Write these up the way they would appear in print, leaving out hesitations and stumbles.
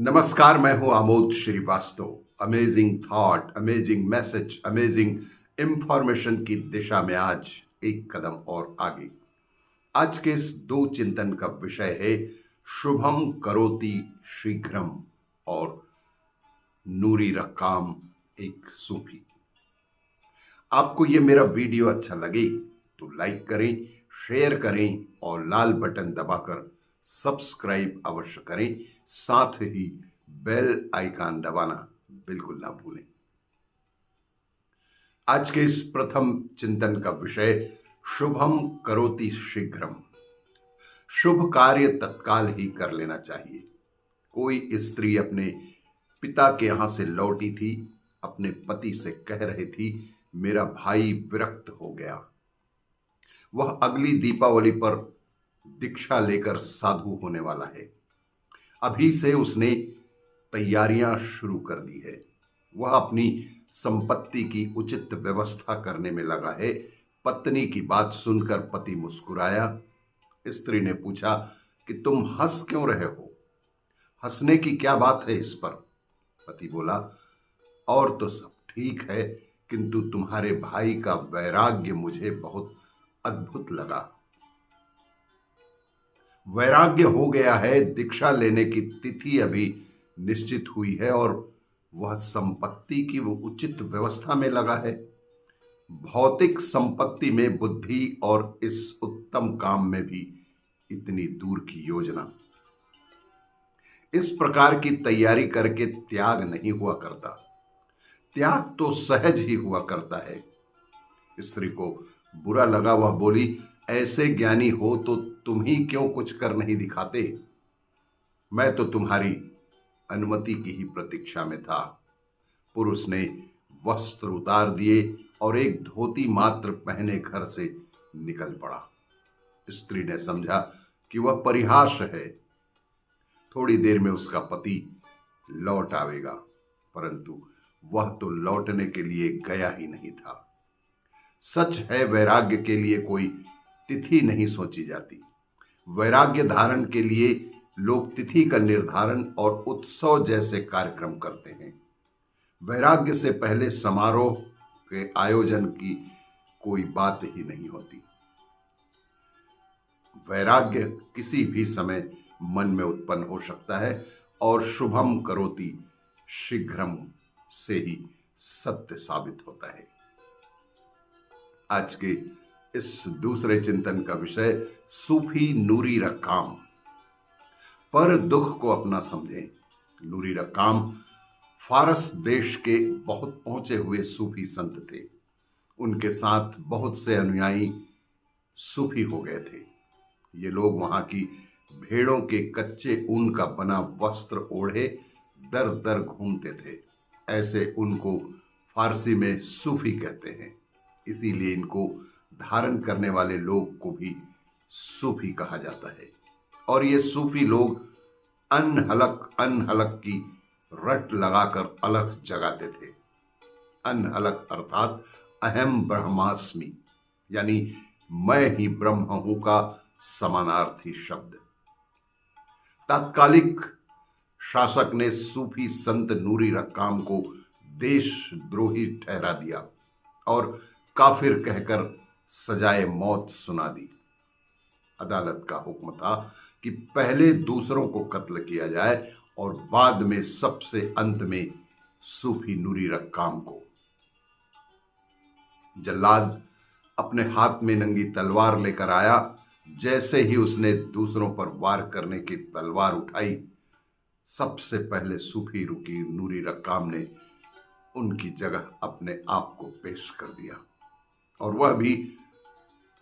नमस्कार, मैं हूं Amod Srivastava. Amazing thought, amazing message, amazing information की दिशा में आज एक कदम और आगे। आज के इस दो चिंतन का विषय है शुभम करोति शीघ्रम और नूरी रकाम, एक सूफी। आपको ये मेरा वीडियो अच्छा लगे तो लाइक करें, शेयर करें और लाल बटन दबाकर सब्सक्राइब अवश्य करें। साथ ही बेल आइकन दबाना बिल्कुल ना भूलें। आज के इस प्रथम चिंतन का विषय शुभम करोति शीघ्रम। शुभ कार्य तत्काल ही कर लेना चाहिए। कोई स्त्री अपने पिता के यहां से लौटी थी। अपने पति से कह रही थी, मेरा भाई विरक्त हो गया। वह अगली दीपावली पर दीक्षा लेकर साधु होने वाला है। अभी से उसने तैयारियां शुरू कर दी है। वह अपनी संपत्ति की उचित व्यवस्था करने में लगा है। पत्नी की बात सुनकर पति मुस्कुराया। स्त्री ने पूछा कि तुम हंस क्यों रहे हो? हंसने की क्या बात है इस पर? पति बोला, और तो सब ठीक है, किंतु तुम्हारे भाई का वैराग्य मुझे बहुत अद्भुत लगा। वैराग्य हो गया है, दीक्षा लेने की तिथि अभी निश्चित हुई है और वह संपत्ति की वो उचित व्यवस्था में लगा है। भौतिक संपत्ति में बुद्धि और इस उत्तम काम में भी इतनी दूर की योजना। इस प्रकार की तैयारी करके त्याग नहीं हुआ करता। त्याग तो सहज ही हुआ करता है। स्त्री को बुरा लगा। वह बोली, ऐसे ज्ञानी हो तो तुम ही क्यों कुछ कर नहीं दिखाते? मैं तो तुम्हारी अनुमति की ही प्रतीक्षा में था। पुरुष ने वस्त्र उतार दिए और एक धोती मात्र पहने घर से निकल पड़ा। स्त्री ने समझा कि वह परिहास है। थोड़ी देर में उसका पति लौट आवेगा, परंतु वह तो लौटने के लिए गया ही नहीं था। सच है, वैराग्य के लिए कोई तिथि नहीं सोची जाती। वैराग्य धारण के लिए लोग तिथि का निर्धारण और उत्सव जैसे कार्यक्रम करते हैं। वैराग्य से पहले समारोह के आयोजन की कोई बात ही नहीं होती। वैराग्य किसी भी समय मन में उत्पन्न हो सकता है और शुभम करोति शीघ्रम से ही सत्य साबित होता है। आज के इस दूसरे चिंतन का विषय सूफी नूरी रकाम। पर दुख को अपना समझें। नूरी रकाम फारस देश के बहुत पहुंचे हुए सूफी संत थे। उनके साथ बहुत से अनुयायी सूफी हो गए थे। ये लोग वहां की भेड़ों के कच्चे ऊन का बना वस्त्र ओढ़े दर दर घूमते थे। ऐसे उनको फारसी में सूफी कहते हैं। इसीलिए इनको धारण करने वाले लोग को भी सूफी कहा जाता है। और ये सूफी लोग अनहलक की रट लगाकर अलग जगाते थे। अनहलक अर्थात अहम ब्रह्मास्मि, यानी मैं ही ब्रह्म हूं का समानार्थी शब्द। तात्कालिक शासक ने सूफी संत नूरी रकाम को देशद्रोही ठहरा दिया और काफिर कहकर सजाए मौत सुना दी। अदालत का हुक्म था कि पहले दूसरों को कत्ल किया जाए और बाद में सबसे अंत में सूफी नूरी रकाम को। जल्लाद अपने हाथ में नंगी तलवार लेकर आया। जैसे ही उसने दूसरों पर वार करने की तलवार उठाई, सबसे पहले सूफी रुकी नूरी रकाम ने उनकी जगह अपने आप को पेश कर दिया, और वह भी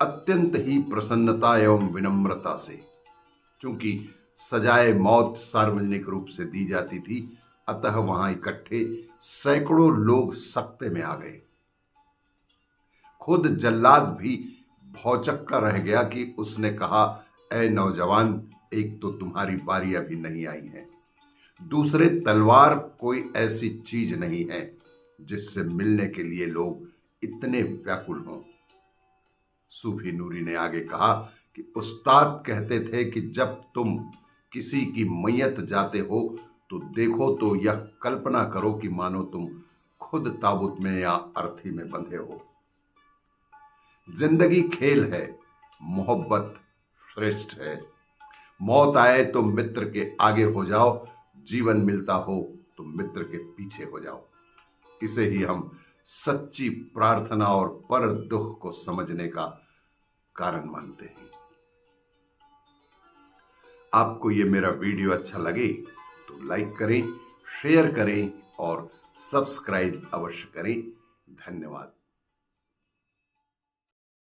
अत्यंत ही प्रसन्नता एवं विनम्रता से। चूंकि सजाए मौत सार्वजनिक रूप से दी जाती थी, अतः वहां इकट्ठे सैकड़ों लोग सकते में आ गए। खुद जल्लाद भी भौचक्का रह गया कि उसने कहा, ऐ नौजवान, एक तो तुम्हारी बारी अभी नहीं आई है, दूसरे तलवार कोई ऐसी चीज नहीं है जिससे मिलने के लिए लोग इतने व्याकुल हों। सूफी नूरी ने आगे कहा कि उस्ताद कहते थे कि जब तुम किसी की मैयत जाते हो तो देखो तो यह कल्पना करो कि मानो तुम खुद ताबूत में या अर्थी में बंधे हो। जिंदगी खेल है, मोहब्बत श्रेष्ठ है। मौत आए तो मित्र के आगे हो जाओ, जीवन मिलता हो तो मित्र के पीछे हो जाओ। इसे ही हम सच्ची प्रार्थना और पर दुख को समझने का कारण मानते हैं। आपको ये मेरा वीडियो अच्छा लगे तो लाइक करें, शेयर करें और सब्सक्राइब अवश्य करें। धन्यवाद।